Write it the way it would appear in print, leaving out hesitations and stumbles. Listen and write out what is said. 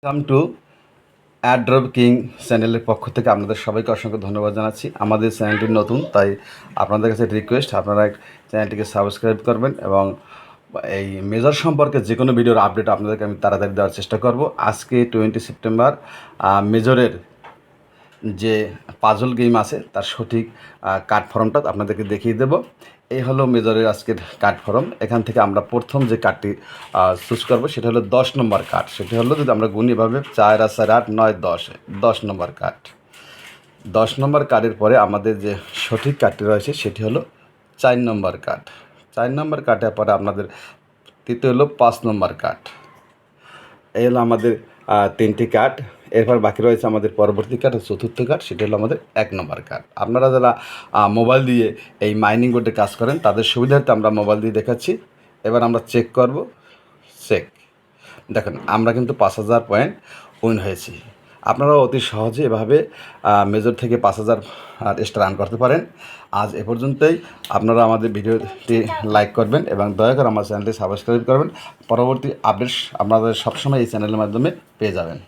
Welcome to airdrop king চ্যানেলের পক্ষ থেকে আপনাদের সবাইকে অসংখ্য ধন্যবাদ জানাচ্ছি। আমাদের চ্যানেলটি নতুন, তাই আপনাদের কাছে রিকোয়েস্ট আপনারা চ্যানেলটিকে সাবস্ক্রাইব করবেন এবং এই মেজর সম্পর্কে যে কোনো ভিডিওর আপডেট আপনাদেরকে আমি তাড়াতাড়ি দেওয়ার চেষ্টা করব। আজকে 20 সেপ্টেম্বর মেজরের যে পাজল গেম আছে তার সঠিক কার্ড ফর্মটা আপনাদেরকে দেখিয়ে দেব। এই হলো মেজরের আজকের কার্ড ফর্ম। এখান থেকে আমরা প্রথম যে কার্ডটি চুজ করবো সেটা হলো 10 নম্বর কার্ড। সেটি হলো যদি আমরা গুণি এভাবে 4 আর 4 8 9 10 10 নম্বর কার্ড। 10 নম্বর কার্ডের পরে আমাদের যে সঠিক কার্ডটি রয়েছে সেটি হলো 4 নম্বর কার্ড। 4 নম্বর কার্ডের পরে আপনাদের তৃতীয় হলো 5 নম্বর কার্ড। এই হলো আমাদের 3টি কার্ড। এরপর বাকি রয়েছে আমাদের পরবর্তী কার্ড, চতুর্থ কার্ড, সেটা হলো আমাদের 1 নম্বর কার্ড। আপনারা যারা মোবাইল দিয়ে এই মাইনিং বোর্ডে কাজ করেন তাদের সুবিধার্থে আমরা মোবাইল দিয়ে দেখাচ্ছি। এবার আমরা চেক করব। চেক দেখেন আমরা কিন্তু 5,000 পয়েন্ট উইন হয়েছি। আপনারাও অতি সহজে এভাবে মেজর থেকে 5,000 স্টার আর্ন করতে পারেন। আজ এ পর্যন্তই। আপনারা আমাদের ভিডিওটি লাইক করবেন এবং দয়া করে আমার চ্যানেলটি সাবস্ক্রাইব করবেন। পরবর্তী আপডেট আপনাদের সবসময় এই চ্যানেলের মাধ্যমে পেয়ে যাবেন।